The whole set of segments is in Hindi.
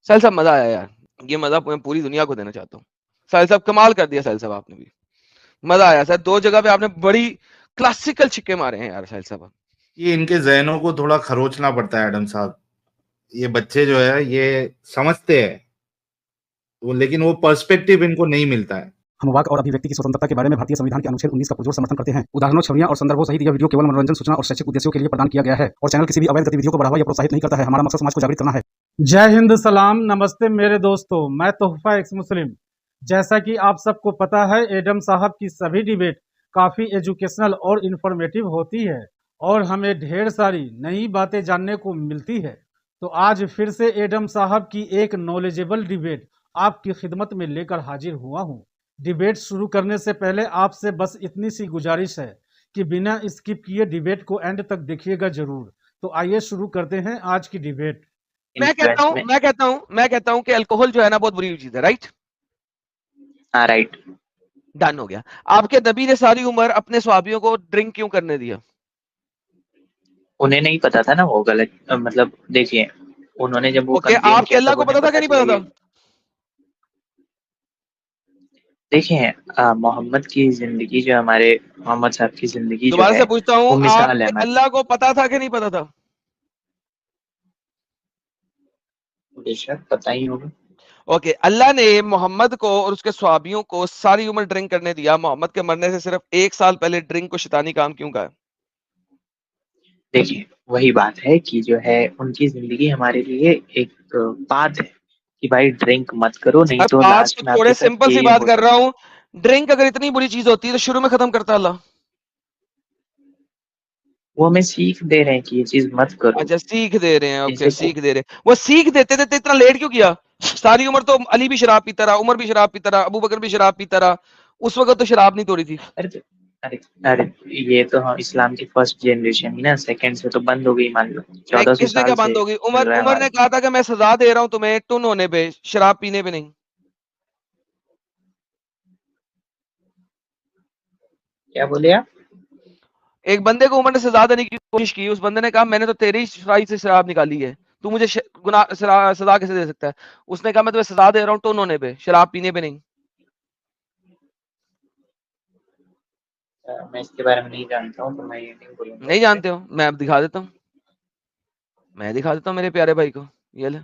साहिल साहब मजा आया यार, ये मजा मैं पूरी दुनिया को देना चाहता हूँ। साहिल साहब कमाल कर दिया, साहिल साहब आपने भी मजा आया सर, 2 जगह पे आपने बड़ी क्लासिकल छिक्के मारे हैं यार साहिल साहब। ये इनके जहनों को थोड़ा खरोचना पड़ता है एडम साहब। ये बच्चे जो है ये समझते हैं वो, लेकिन वो पर्सपेक्टिव इनको नहीं मिलता है। हम वाक और अभिव्यक्ति की स्वतंत्रता के बारे में भारतीय संविधान के अनुच्छेद 19 का पुरजोर समर्थन करते हैं। उदाहरणों, छवियां और संदर्भों सहित यह वीडियो केवल मनोरंजन, सूचना और शैक्षिक उद्देश्यों के लिए प्रदान किया गया है और चैनल किसी भी अवैध गतिविधियों को बढ़ावा या प्रोत्साहित नहीं करता है। हमारा मकसद समाज को जागृत करना है। जय हिंद, सलाम, नमस्ते मेरे दोस्तों, मैं तोहफा एक्स मुस्लिम। जैसा कि आप सबको पता है, एडम साहब की सभी डिबेट काफी एजुकेशनल और इंफॉर्मेटिव होती है और हमें ढेर सारी नई बातें जानने को मिलती है। तो आज फिर से एडम साहब की एक नॉलेजेबल डिबेट आपकी खिदमत में लेकर हाजिर हुआ हूँ। डिबेट शुरू करने से पहले आपसे बस इतनी सी गुजारिश है कि बिना स्किप किए डिबेट को एंड तक देखिएगा जरूर। तो आइए शुरू करते हैं आज की डिबेट। मैं कहता हूँ कि अल्कोहल जो है ना बहुत बुरी चीज है, राइट? हाँ राइट, डन हो गया। आपके नबी ने सारी उम्र अपने सहाबियों को ड्रिंक क्यों करने दिया? उन्हें नहीं पता था ना वो गलत, मतलब देखिए उन्होंने जब वो ओके, कंप्लेन आपके किया अल्लाह तब को उन्हें पता था कि नहीं चला पता ये। था? देखिए मोहम्मद की जिंदगी जो हमारे मोहम्मद साहब की जिंदगी जो दोबारा है से पूछता हूँ, वो मिसाल है आपके हमारी। अल्लाह को पता था कि नहीं पता था? बेशक पता ही होगा। ओके, अल्लाह ने मोहम्मद को और उसके सहाबियों को सारी उम्र ड्रिंक करने दिया, मोहम्मद के मरने से सिर्फ 1 साल पहले ड्रिंक को शैतानी काम क्यों कहा? देखिए वही बात है कि जो है उनकी जिंदगी हमारे लिए एक बात है कि भाई ड्रिंक मत करो, नहीं तो बात लास्ट तो में थोड़े आपके साथ सिंपल सी ये बात हो कर रहा सकता है। हूँ, ड्रिंक अगर इतनी बुरी चीज होती है तो शुरू में खत्म करता अल्लाह। वो हमें सीख दे रहे हैं कि ये चीज मत करो। अच्छा, सीख दे रहे हैं, ओके, जैसे सीख दे रहे हैं। वो सीख देते देते इतना लेट क्यों किया? सारी उम्र तो अली भी शराब पीता रहा, उमर भी शराब पीता रहा, अबू बकर भी शराब पीता रहा, उस वक्त तो शराब नहीं तोड़ी थी। अरे अरे अरे, ये तो हम इस्लाम की फर्स्ट जनरेशन ही ना, सेकंड से तो बंद हो गई मान लो, नहीं, 1400 किसने साल क्या से बंद होगी? चल उमर रहा है उमर हमारा। ने कहा था कि मैं सजा दे रहा हूं तुम्हें टुन होने पे, शराब पीने पे नहीं। क्या बोले आप? एक बंदे को उमर ने सजा देने की कोशिश की, उस बंदे ने कहा मैंने तो तेरी शराई से शराब निकाली है, तू मुझे सजा कैसे दे सकता है? उसने कहा मैं तुम्हें सजा दे रहा हूँ टुन होने पे, शराब पीने पे नहीं। मैं इसके बारे में नहीं जानता हूँ तो मैं ये नहीं बोलूंगा नहीं इस पे। जानते हो? मैं अब दिखा देता हूँ, मैं दिखा देता हूँ मेरे प्यारे भाई को। ये ले,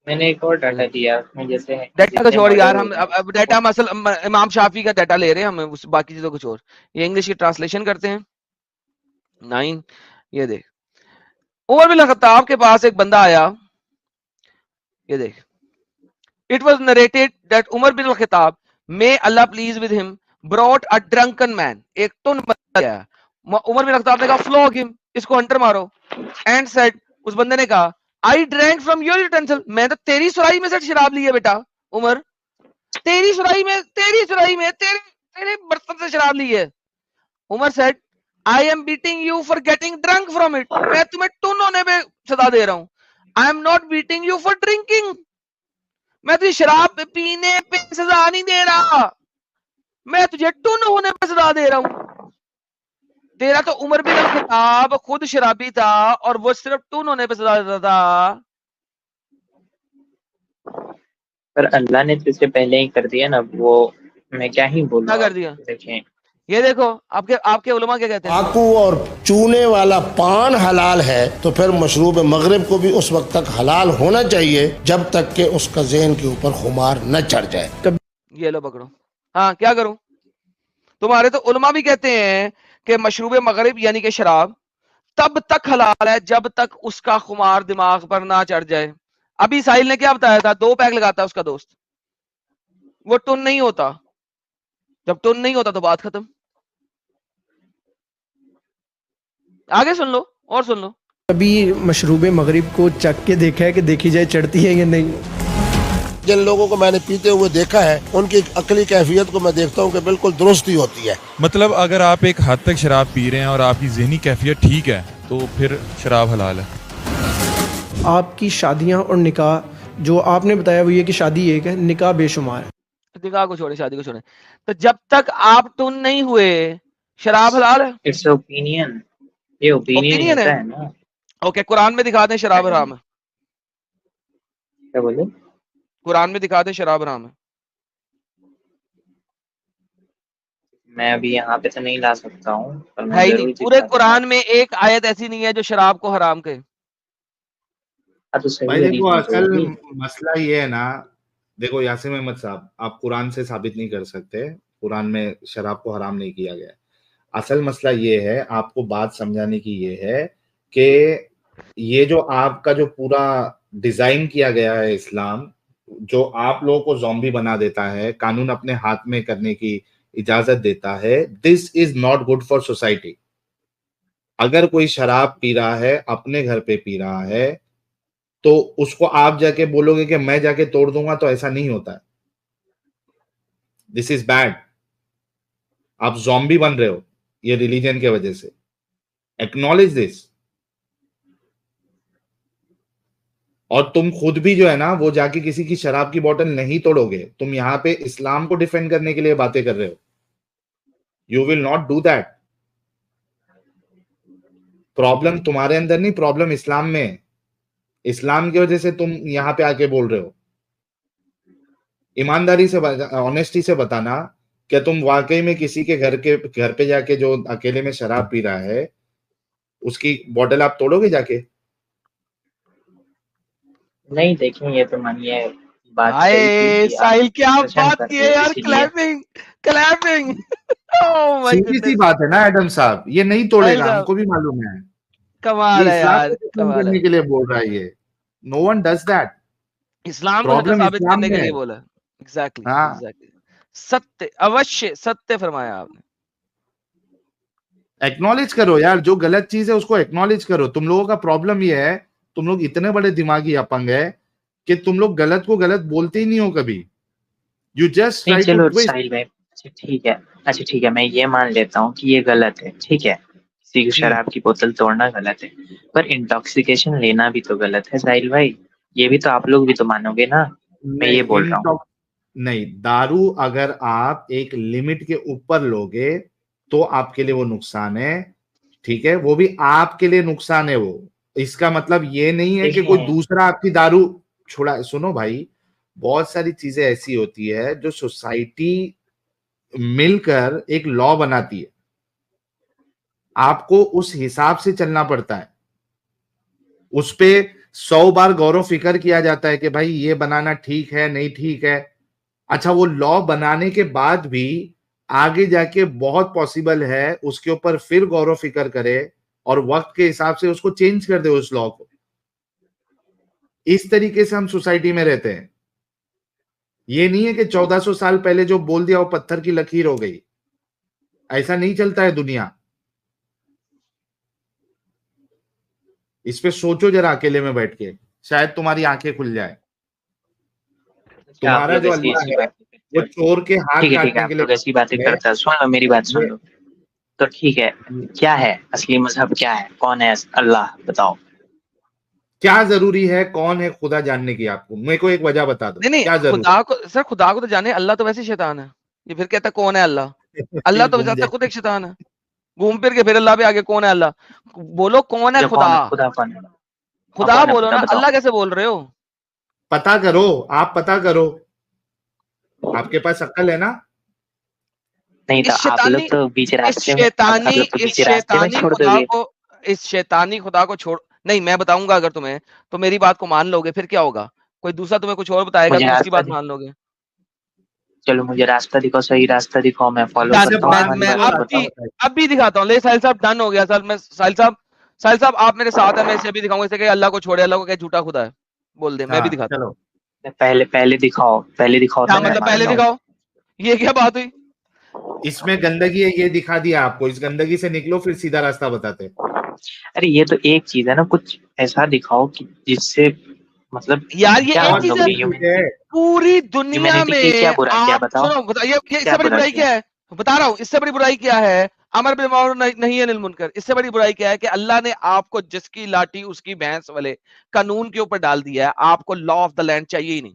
मैंने एक और डाटा दिया उसमें जैसे डाटा कुछ जितने और मर्डर यार, हो हम रहे हैं अब डाटा मसल इमाम शाफी का डाटा ले रहे हैं हम, उस बाकी चीजों कुछ और। ये इंग्लिश की ट्रांसलेशन करते हैं 9। ये देख, उमर बिन खत्ताब के पास एक बंदा आया, ये देख, it was narrated that Umar bin Khattab, may Allah please with him, brought a drunken man, एक टुन बंदा आया। उमर बिन खत्ताब ने कहा फ्लॉग हिम, इसको हंटर मारो। एंड सेड, उस बंदे ने कहा I drank from your utensil, मैं तो तेरी सुराही में से शराब ली है बेटा उमर, तेरी सुराही में, तेरे तेरे बर्तन से शराब ली है। Umar said I am beating you for getting drunk from it, मैं तुम्हें टुन होने पे सजा दे रहा हूं। I am not beating you for drinking, मैं तुझे शराब पीने पे सजा नहीं दे रहा, मैं तुझे टुन होने पे सजा दे रहा हूं। तेरा तो उमर बिन खत्ताब खुद शराबी था और वो सिर्फ टुन होने पे सजा देता था। पर अल्लाह ने तो इससे पहले ही कर दिया ना, वो मैं क्या ही बोलूं। क्या कर अब दिया? देखें, ये देखो, आपके आपके उलमा क्या कहते हैं? आकू और चूने वाला पान हलाल है तो फिर मशरूब मगरिब को भी उस वक्त तक हलाल होना चाहिए जब तक कि उसका ज़हन के ऊपर खुमार न चढ़ जाए। ये लो पकड़ो। हाँ, क्या करूं? तुम्हारे तो उलमा भी कहते हैं कि मशरूब मगरिब यानी कि शराब तब तक हलाल है जब तक उसका खुमार दिमाग पर ना चढ़ जाए। अभी साहिल ने क्या बताया था? 2 पैक लगाता है उसका दोस्त, वो टुन नहीं होता, जब टुन नहीं होता तो बात खत्म। आगे सुन लो और सुन लो। कभी मशरूब मगरिब को चख के देखा है कि देखी जाए चढ़ती है या नहीं? जिन लोगों को मैंने पीते हुए देखा है उनकी अकली कैफियत को मैं देखता हूँ कि बिल्कुल दुरुस्त ही होती है। मतलब अगर आप एक हद तक शराब पी रहे हैं और आपकी ज़हनी कैफियत ठीक है तो फिर शराब हलाल है। आपकी शादियां और निकाह जो आपने बताया वो ये कि शादी एक है, निकाह बेशुमार है। निकाह को छोड़े, शादी को छोड़े, तो जब तक आप टुन नहीं हुए शराब हलाल है। इट्स ओपिनियन, ये ओपिनियन ओपिनियन होता है। है ना। ओके, कुरान में दिखा दें शराब हराम है। क्या बोले? कुरान में दिखा दे शराब हराम है। मैं अभी यहाँ पे तो नहीं ला सकता हूँ, पर मैं है ही नहीं, जरूर पूरे दिखा दूंगा। कुरान में एक आयत ऐसी नहीं है जो शराब को हराम कहे। हाँ तो सही भाई है, देखो, रीजन तो असल वही। मसला ये है ना, देखो यासिर अहमद साहब, आप कुरान से साबित नहीं कर सकते कुरान में शराब को हराम नहीं किया गया है। असल मसला ये है, आपको बात समझाने की ये है कि ये जो आपका जो पूरा डिजाइन किया गया है इस्लाम, जो आप लोगों को ज़ॉम्बी बना देता है, कानून अपने हाथ में करने की इजाजत देता है, this is not good for society. अगर कोई शराब पी रहा है, अपने घर पे पी रहा है, तो उसको आप जाके बोलोगे कि मैं जाके तोड़ दूंगा, तो ऐसा नहीं होता है। This is bad. आप ज़ॉम्बी बन रहे हो ये रिलीजन के वजह से। Acknowledge this. और तुम खुद भी जो है ना, वो जाके किसी की शराब की बोतल नहीं तोड़ोगे। तुम यहाँ पे इस्लाम को डिफेंड करने के लिए बातें कर रहे हो। You will not do that. Problem तुम्हारे अंदर नहीं, प्रॉब्लम इस्लाम में है। इस्लाम की वजह से तुम यहाँ पे आके बोल रहे हो। ईमानदारी से, ऑनेस्टी से बताना, क्या तुम वाकई में किसी के घर पे जाके जो अकेले में शराब पी रहा है, उसकी बोतल आप तोड़ोगे जाके? नहीं देखें, ये तो मानिए बात सही थी हाय कि आप साहिल, क्या प्रश्न बात कर की रहे है हो, यार, इसीलिए। Clapping clapping. ओह माय सीधी सी गुडनेस। बात है ना एडम साहब, ये नहीं साहिल तोड़ेगा, साहब हमको भी मालूम है। कमाल ये है इस्लाम यार, को डिफेंड कमाल है। करने के लिए बोल रहा है ये। No one does that. Islam को सच्चा प्रॉब्लम साबित इस्लाम करने के में है। लिए बोला। एग्जैक्टली हाँ, एग्जैक्टली। सत्य, अवश्य सत्य फरमाया आपने। एक्नॉलेज करो यार, जो गलत चीज है उसको एक्नॉलेज करो। तुम लोगों का प्रॉब्लम ये है, तुम लोग इतने बड़े दिमागी अपंग है कि तुम लोग गलत को गलत बोलते ही नहीं हो कभी। यू जस्ट नहीं ट्राई टू चलो ट्विस्ट। साहिल भाई, अच्छा ठीक है, अच्छा ठीक है, मैं ये मान लेता हूँ कि ये गलत है, ठीक है, किसी की शराब की बोतल तोड़ना गलत है, पर इंटॉक्सिकेशन लेना भी तो गलत है साहिल भाई। ये भी तो आप लोग भी तो मानोगे ना, मैं नहीं, ये बोल रहा हूँ। नहीं, दारू अगर आप एक लिमिट के ऊपर लोगे तो आपके लिए वो नुकसान है। ठीक है, वो भी आपके लिए नुकसान है वो। इसका मतलब ये नहीं है कि कोई देखिए, दूसरा आपकी दारू छुड़ा। सुनो भाई, बहुत सारी चीजें ऐसी होती है जो सोसाइटी मिलकर एक लॉ बनाती है। आपको उस हिसाब से चलना पड़ता है। उस पे 100 बार गौरव फिक्र किया जाता है कि भाई ये बनाना ठीक है नहीं ठीक है। अच्छा, वो लॉ बनाने के बाद भी आगे जाके बहुत पॉसिबल है उसके ऊपर फिर गौरव फिक्र करे और वक्त के हिसाब से उसको चेंज कर दे उस लॉ को। इस तरीके से हम सोसाइटी में रहते हैं। ये नहीं है कि 1400 साल पहले जो बोल दिया वो पत्थर की लकीर हो गई। ऐसा नहीं चलता है दुनिया। इस पे सोचो जरा अकेले में बैठ के, शायद तुम्हारी आंखें खुल जाए। अच्छा आप तुम्हारा लोग जो ऐसी अल्लाह ऐसी है बातें करते वो हो, चोर के हाथ ठीक है, काटने के आप लिए लोग ऐसी बातें है। करते हो, सुन लो मेरी बात सुन ये लो। तो ठीक है, क्या है असली मजहब, क्या है, कौन है अल्लाह, बताओ। क्या जरूरी है कौन है खुदा जानने की? आपको मेरे को एक वजह बता दो, नहीं नहीं, क्या जरूरी? खुदा को सर, खुदा को तो जाने, अल्लाह तो वैसे ही शैतान है। ये फिर कहता है कौन है अल्लाह? अल्लाह फिर तो घूम वैसे जाए। खुद एक शैतान है। घूम फिर के फिर अल्लाह पे आगे कौन है अल्लाह? बोलो कौन है अच्छा खुदा? कौन है खुदा, कौन है? हाँ, खुदा कौन है बोलो खुदा, ना, बताओ। अल्लाह कैसे बोल रहे हो? पता करो, आप पता करो। आपके पास अक्ल है ना? नहीं तो इस आप लोग शैतानी तो बीच इस रास्ते में, शैतानी आप लोग तो इस बीच रास्ते में शैतानी छोड़ खुदा दोगे। को इस शैतानी खुदा को छोड़, नहीं मैं बताऊंगा अगर तुम्हें, तो मेरी बात को मान लोगे, फिर क्या होगा? कोई दूसरा तुम्हें कुछ और बताएगा, मुझे तुम उसकी रास्ता बात मान लोगे। चलो मुझे रास्ता दिखाओ, सही रास्ता दिखाओ, मैं फॉलो डन, करता हूँ तुम्हारी मैं बात को, रास्ता बताओ। अभी दिखाता हूँ। ले साहिल साहब, डन हो गया सर। मैं साहिल साहब आप मेरे साथ हैं, मैं इसे अभी दिखाऊंगा। इसे कहे अल्लाह को छोड़े, अल्लाह को कहे झूठा खुदा है, बोल दे, मैं भी हाँ, दिखाता हूँ। चलो। पहले पहले दिखाओ, पहले दिखाओ क्या तब मैं मतलब पहले मानता हूँ। दिखाओ? ये क्या बात हुई? इसमें गंदगी है, ये दिखा दिया आपको। इस गंदगी से निकलो, फिर सीधा रास्ता बताते। अरे ये तो एक चीज है ना, कुछ ऐसा दिखाओ कि जिससे मतलब यार ये क्या एक बहुत चीज मानोगे, है, सी चीज है। ह्यूमैनिटी, पूरी दुनिया ह्यूमैनिटी की क्या में बुरा किया, आप बताओ। सुनो, बताइए ये क्या इससे बड़ी बुरा बुराई किया? क्या है? बता रहा हूँ, इससे बड़ी बुराई क्या है? अमर बिल मारूफ नहीं अनिल मुनकर। इससे बड़ी बुराई क्या है कि अल्लाह ने आपको जिसकी लाठी उसकी भैंस वाले कानून के ऊपर डाल दिया है। आपको लॉ ऑफ द लैंड चाहिए ही नहीं।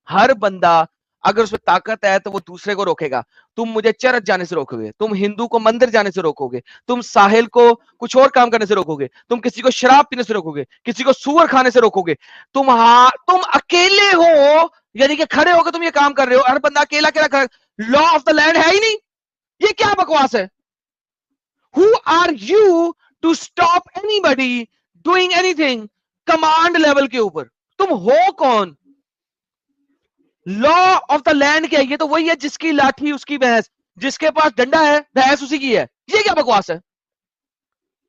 हर बंदा अगर उसमें ताकत है तो वो दूसरे को रोकेगा। तुम मुझे चर्च जाने से रोकोगे, तुम हिंदू को मंदिर जाने से रोकोगे, तुम साहिल को कुछ और काम करने से रोकोगे, तुम किसी को शराब पीने से रोकोगे, किसी को सूअर खाने से रोकोगे। तुम अकेले हो, यानी कि खड़े होकर तुम ये काम कर रहे हो। हर बंदा अकेला अकेला, लॉ ऑफ द लैंड है ही नहीं। ये क्या बकवास है? Who are you to stop anybody doing anything command level के ऊपर? तुम हो कौन? लॉ ऑफ द लैंड क्या है? ये तो वही है जिसकी लाठी उसकी भैंस, जिसके पास डंडा है भैंस उसी की है। ये क्या बकवास है?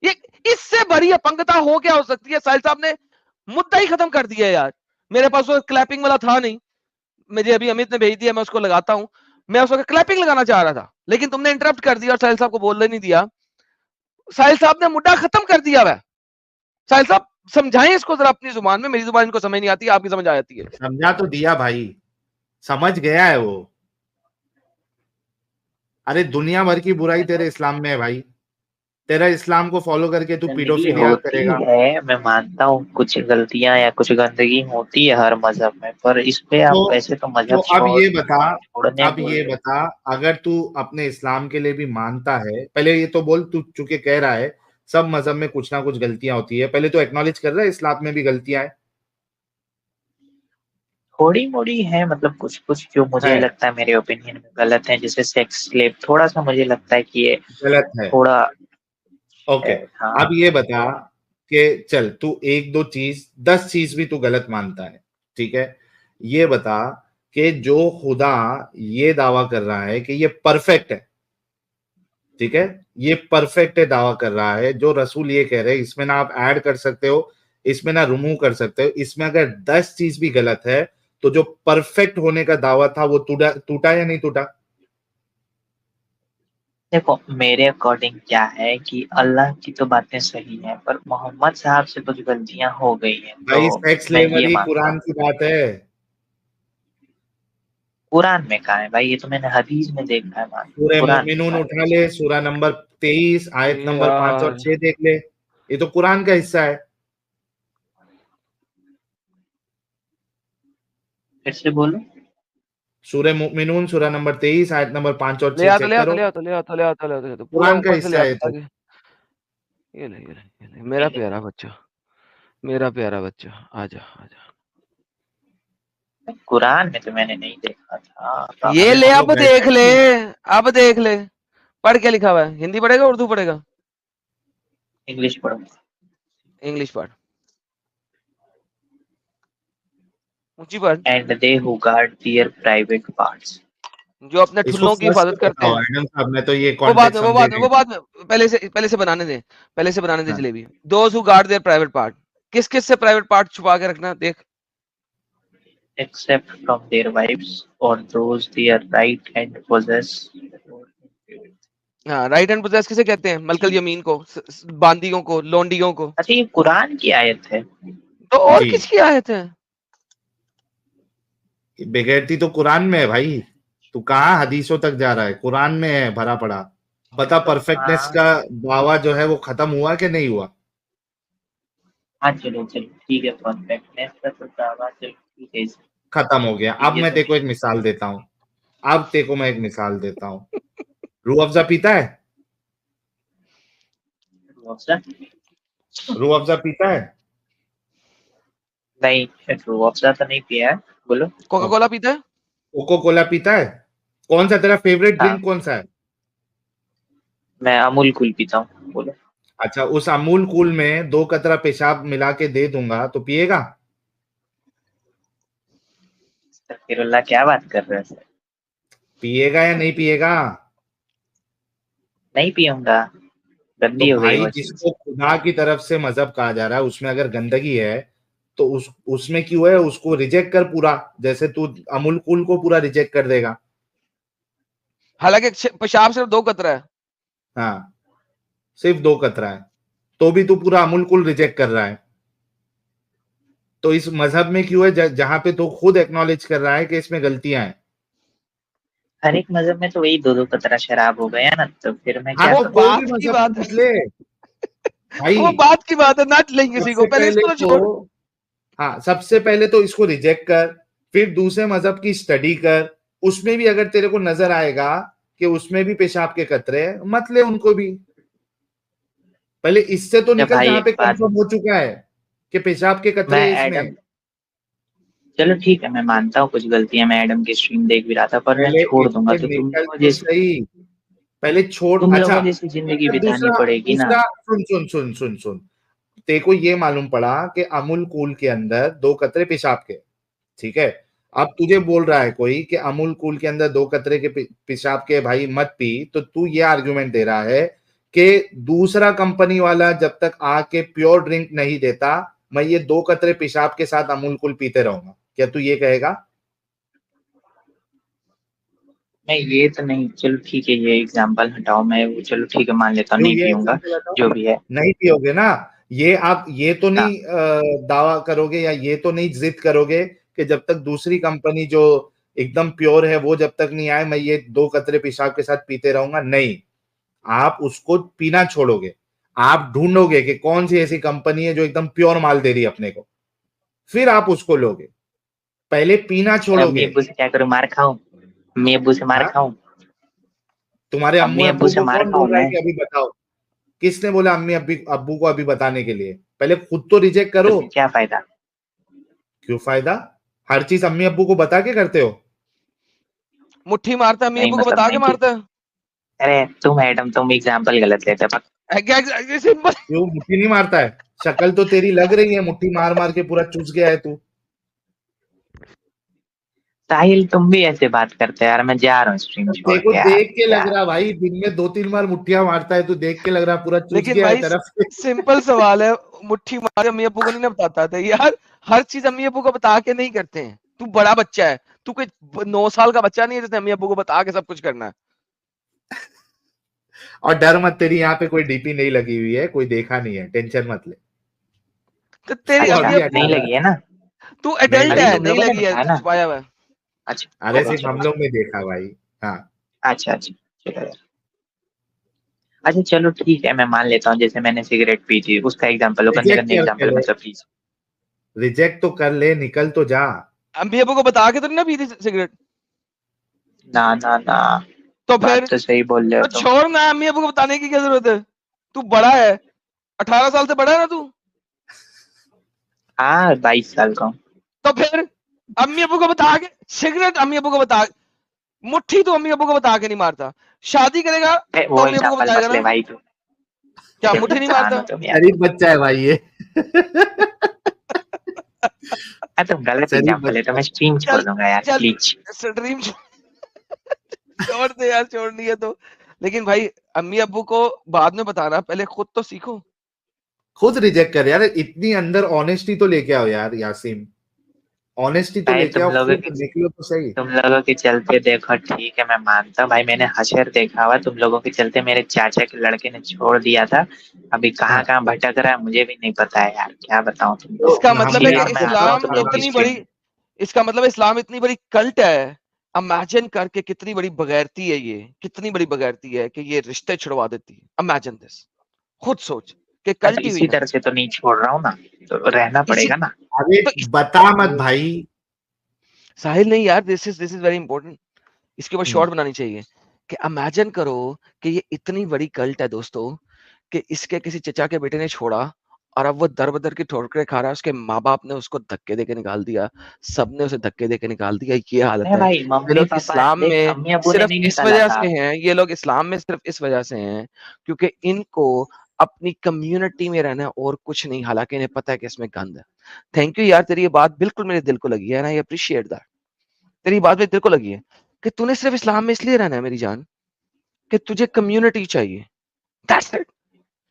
ये इससे बड़ी अपंगता हो क्या हो सकती है? साहिल साहब ने मुद्दा ही खत्म कर दिया यार। मेरे पास वो क्लैपिंग वाला था नहीं, मुझे अभी अमित ने भेज दिया, मैं उसको लगाता हूं। मैं उसको क्लैपिंग लगाना चाह रहा था, लेकिन तुमने इंटरप्ट कर दिया और साहिल साहब को बोलने नहीं दिया। साहिल साहब ने मुद्दा खत्म कर दिया वह। साहिल साहब समझाएं इसको जरा अपनी जुबान में, मेरी जुबान इनको समझ नहीं आती, आपकी समझ आ जाती है। समझा तो दिया भाई, समझ गया है वो। अरे दुनिया भर की बुराई तेरे इस्लाम में है भाई। तेरा इस्लाम को फॉलो करके तू पीडोफिलिया करेगा। है, मैं मानता हूँ कुछ गलतियां या कुछ गंदगी होती है हर मजहब में, पर इस पे आप वैसे तो मजहब अब ये बता, अगर तू अपने इस्लाम के लिए भी मानता है, पहले ये तो बोल, तू चूंकि कह रहा है सब मजहब में कुछ ना कुछ गलतियां होती है, पहले तो एक्नॉलेज कर रहा है इस्लाम में भी गलतियां है? थोड़ी मोड़ी है, मतलब कुछ कुछ जो मुझे लगता है मेरे ओपिनियन में गलत है, जैसे सेक्स स्लेव, थोड़ा सा मुझे लगता है कि ये गलत है थोड़ा। ओके हाँ। अब ये बता कि चल तू 1-2 चीज 10 चीज भी तू गलत मानता है, ठीक है, ये बता कि जो खुदा ये दावा कर रहा है कि ये परफेक्ट है, ठीक है, ये परफेक्ट है दावा कर रहा है, जो रसूल ये कह रहे हैं, इसमें ना आप ऐड कर सकते हो, इसमें ना रिमूव कर सकते हो, इसमें अगर 10 चीज भी गलत है तो जो परफेक्ट होने का दावा था वो टूटा या नहीं टूटा? देखो मेरे अकॉर्डिंग क्या है कि अल्लाह की तो बातें सही हैं, पर मोहम्मद साहब से कुछ गलतियां हो गई हैं। भाई तो सेक्स मैं ये स्लेवरी मानता कुरान हूं। की बात है। कुरान में कहा है भाई? ये तो मैंने हदीस में देखा है। सूरह कुरान में मोमिनून कहाँ है? उठा ले, सूरह नंबर 23 आयत नंबर 5 और 6 देख ले, ये तो कुरान का हिस्सा है। फिर से बोलो। सूरह मोमिनून सूरह नंबर 23 आयत नंबर 5 और 6 चेक करो, ले कुरान का हिस्सा है। तो ये ले मेरा प्यारा बच्चा, मेरा प्यारा बच्चा, आजा आजा। कुरान में तो मैंने नहीं देखा था। ये ले, अब देख ले, अब देख ले। पढ़ क्या लिखा हुआ है? हिंदी पढ़ेगा उर्दू पढ़ेगा? इंग्लिश पढ़ूंगा। इंग्लिश पढ़, ऊंची पढ़। And they who guard their private parts, जो अपने ठुल्लों की हिफाजत करते हैं। एडम साहब ने तो ये वो बाद में पहले से बनाने दे jalebi. Those who guard their private part, किस किस से प्राइवेट पार्ट छुपा के रखना? देख, except from their wives or those they are right and possess। हाँ, राइट हैंड पोजेस किसे कहते हैं? मलकल यमीन को, बांदियों को, लोंडियों को। अच्छा, ये कुरान की आयत है तो और किसकी आयत है? बेगैरती तो कुरान में है भाई, तू कहाँ हदीसों तक जा रहा है? कुरान में है भरा पड़ा। पता परफेक्टनेस का दावा जो है वो खत्म हुआ कि नहीं हुआ? हाँ चलो ठीक है, परफेक्टनेस का तो दावा ठीक है, खत्म हो गया। अब मैं तेको एक मिसाल देता हूँ, रूह अफ़ज़ा पीता है? रूह अफ़ज़ा पीता है? नहीं, रूह अफ़ज़ा तो नहीं पिया है। बोलो। कोका कोला पीता है? कोका कोला पीता है? कौन सा तेरा फेवरेट ड्रिंक कौन सा है? मैं अमूल कूल पीता हूँ। बोलो। अच्छा, उस अमूल कूल में 2 कतरा पेशाब मिला के दे दूंगा तो पिएगा? अल्लाह क्या बात कर रहे हैं? पिएगा या नहीं पिएगा? नहीं पीऊंगा, गंदी हो गई। जिसको खुदा की तरफ से मजहब कहा जा रहा है उसमें अगर गंदगी है तो उसमें क्यों है? उसको रिजेक्ट कर पूरा, जैसे तू अमूल कूल को पूरा रिजेक्ट कर देगा। हालांकि पेशाब सिर्फ 2 कतरा है। हाँ, सिर्फ 2 कतरा है, तो भी तू पूरा अमूल कूल रिजेक्ट कर रहा है। तो इस मजहब में क्यों है जहां पे तो खुद एक्नॉलेज कर रहा है कि इसमें गलतियां हैं? हर एक मजहब में तो वही 2-2 कतरा शराब हो गया ना, तो फिर मैं क्या? वो बात की बात है भाई, वो बात की बात है, ना लेंगे किसी को। पहले इसको छोड़। हाँ, सबसे पहले तो इसको रिजेक्ट कर, फिर दूसरे मजहब की स्टडी कर, उसमें भी अगर तेरे को नजर आएगा कि उसमें भी पेशाब के कतरे हैं, मत ले उनको भी। पहले इससे तो अच्छा निकल भाई जहां एक पे बात, कंफर्म हो चुका है कि पेशाब के कतरे मैं हैं इसमें। एडम, चलो ठीक है मैं मानता हूँ कुछ गलतियां, मैं एडम की स्ट्रीम देख भी रहा था, पर मैं पहले छोड़ दूंगा इससे तो निकल तो सही, पहले छोड़। तुम अच्छा, लोगों जैसी जिंदगी फिर बितानी दूसरा पड़ेगी ना। दूसरा सुन सुन सुन सुन सुन, तेरे को ये मालूम पड़ा कि अमूल कूल के अंदर 2 कतरे पेशाब के, ठीक है। अब तुझे बोल रहा है कोई कि अमूल कूल के अंदर 2 कतरे के पेशाब के भाई मत पी, तो तू ये आर्गुमेंट दे रहा है कि दूसरा कंपनी वाला जब तक आके प्योर ड्रिंक नहीं देता, मैं ये 2 कतरे पेशाब के साथ अमूल कूल पीते रहूंगा, क्या तू ये कहेगा? नहीं ये तो नहीं, चलो ठीक है ये एग्जांपल हटाओ, मैं वो चलो ठीक है मान लेता हूँ क्यों नहीं ये पीऊंगा, एग्जाम्पल बताओ? जो भी है नहीं पियोगे ना? ये आप ये तो ना। नहीं दावा करोगे या ये तो नहीं जिद करोगे कि जब तक दूसरी कंपनी जो एकदम प्योर है वो जब तक नहीं आए, मैं ये 2 कतरे पेशाब के साथ पीते रहूंगा? नहीं, आप उसको पीना छोड़ोगे। आप ढूंढोगे कि कौन सी ऐसी कंपनी है जो एकदम प्योर माल दे रही है अपने को, फिर आप उसको लोगे। पहले पीना अम्मी छोड़ोगे। अब्बू से क्या करूँ, मार खाऊं? अम्मी अब्बू से मार हाँ, खाऊं? तुम्हारे अम्मू अम्मी अब्बू अब्बू से को मार कौन खाऊं बोल रहा है मैं? कि अभी बताओ? किसने बोला अम्मी अब्बू को अभी बताने के लिए? पहले खुद तो रिजेक्ट तो करो। फिर क्या फायदा? क्यों फायदा? हर चीज अम्मी अब्बू को बता के करते हो? मुट्ठी मारता है, अम्मी नहीं अब्बू को मतलब बता के नहीं कि, मारता है। अरे तुम मैडम तुम एग्जाम्पल गलत लेते हो। सिंपल। क्यों मुट्ठी नहीं मारता है? शक्ल तो तेरी लग रही है, मुट्ठी मार मार के पूरा चूस गया है तू। साहिल तुम भी ऐसे बात करते हैं यार, मैं जा रहा हूँ स्ट्रीम छोड़ देखो के यार, देख के लग क्या। रहा भाई, दिन में 2-3 बार मुट्ठियां मारता है, तू देख के लग रहा पूरा चूस लेकिन गया है भाई तरफ से। सिंपल सवाल है, मुट्ठी मार अम्मी अब्बू को नहीं ना बताता था यार। हर चीज अम्मी अब्बू को बता के नहीं करते हैं। तू बड़ा बच्चा है, तू कोई 9 साल का बच्चा नहीं है जिसने अम्मी अब्बू को बता के सब कुछ करना है। और डर मत, तेरी यहाँ पे कोई डीपी नहीं लगी हुई है, कोई देखा नहीं है, टेंशन मत ले। तो तेरी वो अच्छा अम्मी अभी अब्बू, नहीं हटाना लगी है ना? तू नहीं एडल्ट अरे है, लगी। तुम नहीं लोगों ने लगी है, बताया तू ना। छुपाया हुआ है। अच्छा अरे चलो सिर्फ हम चलो लोग ने देखा भाई। हाँ, अच्छा अच्छा चलो यार। अच्छा चलो ठीक है मैं मान लेता हूँ, जैसे मैंने सिगरेट पी थी उसका एग्जाम्पल हो, करने रिजेक्ट करने करके एग्जाम्पल ले, मतलब प्लीज। रिजेक्ट तो कर ले, निकल तो जा। अम्मी अब्बू को बता के तो नहीं ना पी थी सिगरेट? ना ना ना, तो बात फिर तो सही बोल रहे हो तो तुम। छोड़ ना, अम्मी अब्बू को बताने की क्या जरूरत है? तू बड़ा है, 18 साल से बड़ा है ना तू। हाँ 22 साल का हूँ। तो फिर अम्मी अब्बू को बता के सिगरेट, अम्मी अब्बू को बता, मुट्ठी तो अम्मी अब्बू को बता के नहीं मारता। शादी करेगा तो वो अम्मी अब्बू को एग्जाम्पल बताएगा मत ले ना। भाई तू, क्या सिर्फ मुट्ठी नहीं इंसान हो मारता? तुम यार। शरीफ बच्चा है भाई ये। तुम गलत शरीफ एग्जाम्पल है, तो बच्चा मैं स्ट्रीम छोड़ चल दूंगा यार चल प्लीज। स्ट्रीम छोड़ दे यार, छोड़नी है तो। लेकिन भाई अम्मी अब्बू को बाद में बताना, पहले खुद तो सीखो। खुद रिजेक्ट कर यार, इतनी अंदर ऑनेस्टी तो लेके आओ यार यासीन, ऑनेस्टी तो भाई लेके आओ, खुद निकलो तो सही। तुम लोगों के चलते देखो, ठीक है मैं मानता हूँ भाई, मैंने हशर देखा हुआ, तुम लोगों के चलते मेरे चाचा के लड़के ने छोड़ दिया था, अभी कहाँ हाँ, कहाँ भटक रहा है मुझे भी नहीं पता है यार, क्या बताऊँ तुमको। तो इसका मतलब है कि इसीलिए मैं आपको आता हूँ इस्लाम तुम बताता लोगों की हूँ। इतनी स्ट्रीम। बड़ी, इसका मतलब इस्लाम इतनी बड़ी कल्ट है। इमेजिन करके कितनी बड़ी बगैरती है ये, कितनी बड़ी बगैरती है कि ये रिश्ते छुड़वा देती है। इमेजिन दिस, खुद सोच कि मैं तो कल्ट ही हुई इसी ना। तरह से तो नहीं छोड़ रहा हूँ ना, तो रहना इसी पड़ेगा ना। अरे तो बता मत भाई। साहिल नहीं यार, दिस इज वेरी इंपॉर्टेंट। इसके ऊपर हम्म, शॉर्ट बनानी चाहिए कि इमेजिन करो कि ये इतनी बड़ी कल्ट है दोस्तों, कि इसके किसी चचा के बेटे ने छोड़ा और अब वो दर बदर की ठोकरें खा रहा है। उसके माँ बाप ने उसको धक्के देके निकाल दिया, सबने उसे धक्के देके निकाल दिया। ये हालत अरे है। भाई ये मम्मी लोग पापा इस्लाम देख, में अम्मी अब्बू ने सिर्फ नहीं इस निकाला वजह था। से हैं, ये लोग इस्लाम में सिर्फ इस वजह से हैं क्योंकि इनको अपनी कम्युनिटी में रहना है और कुछ नहीं, हालांकि इन्हें पता है कि इसमें गंद है। थैंक यू यार, तेरी ये बात बिल्कुल मेरे दिल को लगी है, आई अप्रिशिएट दैट। तेरी बात मेरे दिल को लगी है कि तूने सिर्फ इस्लाम में इसलिए रहना है मेरी जान कि तुझे कम्युनिटी चाहिए। दैट्स इट,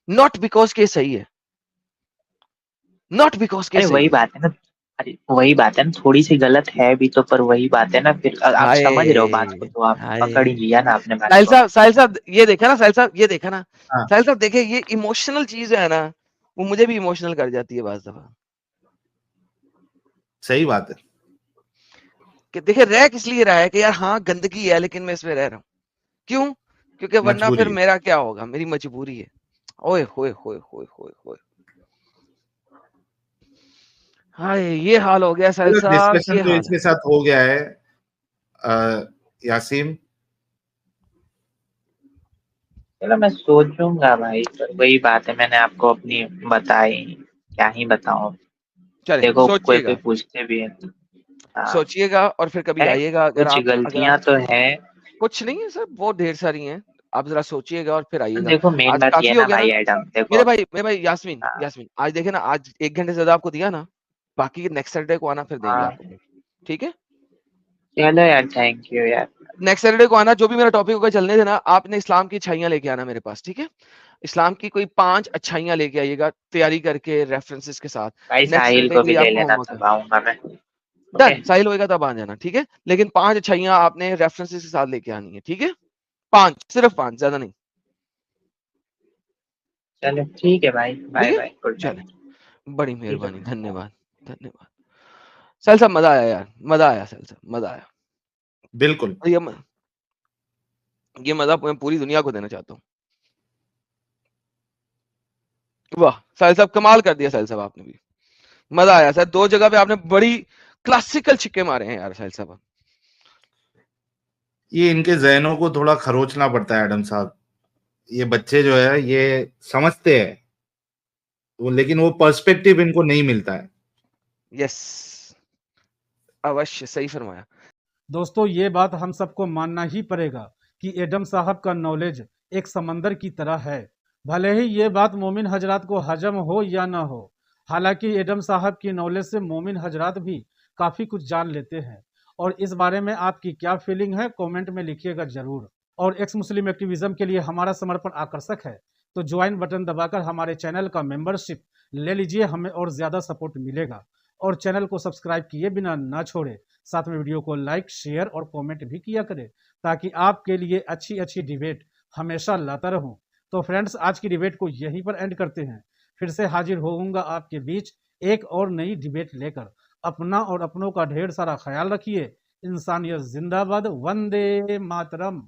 नॉट बिकॉज के सही है, नॉट बिकॉज के अरे सही वही है। बात है ना, अरे वही बात है ना, थोड़ी सी गलत है भी तो, पर वही बात है ना, फिर आप हाय समझ रहे हो बात को, तो आप हाय पकड़ ही लिया ना आपने बात साहिल को। साहब, साहिल साहब ये देखा ना, साहिल साहब ये देखा ना, हाँ, साहिल साहब देखे, ये इमोशनल चीज है ना, वो मुझे भी इमोशनल कर जाती है बाज दफा। सही बात है। कि देखिए रह किस लिए रहा है कि यार हाँ गंदगी है लेकिन मैं इसमें रह रहा हूँ। क्यों? क्योंकि वरना फिर मजबूरी है। मेरा क्या होगा, मेरी मजबूरी है। ओए होए होए होए होए होए, हाय ये हाल हो गया साहिल चलो साहब, डिस्कशन ये तो हाल इसके है। साथ हो गया है। यासीन? चलो मैं सोचूंगा भाई, पर वही बात है, मैंने आपको अपनी बताई, क्या ही बताऊं। चले देखो कोई कोई सोचिएगा, पूछते भी है। हाँ, सोचिएगा और फिर कभी है, आइएगा। कुछ अगर गलतियां आप तो है। कुछ नहीं है सर, बहुत ढेर सारी हैं। आप जरा सोचिएगा और फिर आइएगा। देखो मेन आज बात ये काफी है हो ना गया भाई ना एडम, देखो। मेरे भाई यास्मीन हाँ यास्मीन, आज देखे ना, आज 1 घंटे ज्यादा आपको दिया ना, बाकी नेक्स्ट सैटरडे को आना, फिर देंगे हाँ, आपको। ठीक है, चलो यार, थैंक यू यार। नेक्स्ट सैटरडे को आना। जो भी मेरा टॉपिक होगा चलने देना, आपने इस्लाम की अच्छाइयां लेके आना मेरे पास, ठीक है। इस्लाम की कोई 5 अच्छाइयां लेके आइएगा, तैयारी करके रेफरेंसेस के साथ। भाई नेक्स्ट साहिल सैटरडे को के भी लिए ले आपका लेना, होमवर्क है। तब आऊंगा मैं। ओके। डन, साहिल होएगा तब आ जाना, ठीक है। लेकिन 5 अच्छाइयां आपने रेफरेंसेस के साथ लेके आनी है, ठीक है। 5, सिर्फ 5, ज्यादा नहीं। चलो ठीक है भाई, ठीक बाय है, बाय, गुड चले, नाइट। बड़ी ठीक है। मेहरबानी, धन्यवाद, धन्यवाद। साहिल साहब मजा आया यार, मजा आया साहिल साहब, मजा आया। बिल्कुल। और ये मजा मैं पूरी दुनिया को देना चाहता हूँ। वाह साहिल साहब, कमाल कर दिया साहिल साहब आपने भी। मजा आया सर, 2 जगह पे आपने बड़ी क्लासिकल छिक्के मारे हैं यार साहिल साहब। ये इनके जहनों को थोड़ा खरोचना पड़ता है एडम साहब। ये बच्चे जो है ये समझते हैं, लेकिन वो पर्सपेक्टिव इनको नहीं मिलता है। यस, अवश्य, सही फरमाया। दोस्तों ये बात हम सबको मानना ही पड़ेगा कि एडम साहब का नॉलेज एक समंदर की तरह है। भले ही ये बात मोमिन हजरात को हजम हो या ना हो, हालांकि एडम साहब की नॉलेज से मोमिन हजरात भी काफ़ी कुछ जान लेते हैं। और इस बारे में आपकी क्या फीलिंग है, कमेंट में लिखिएगा जरूर। और एक्स मुस्लिम एक्टिविज्म के लिए हमारा समर्पण आकर्षक है, तो ज्वाइन बटन दबाकर हमारे चैनल का मेंबरशिप ले लीजिए, हमें और ज़्यादा सपोर्ट मिलेगा। और चैनल को सब्सक्राइब किए बिना ना छोड़े, साथ में वीडियो को लाइक, शेयर और कमेंट भी किया करें, ताकि आपके लिए अच्छी अच्छी डिबेट हमेशा लाता रहूं। तो फ्रेंड्स, आज की डिबेट को यहीं पर एंड करते हैं। फिर से हाजिर होऊंगा आपके बीच एक और नई डिबेट लेकर। अपना और अपनों का ढेर सारा ख्याल रखिए। इंसानियत जिंदाबाद, वंदे मातरम।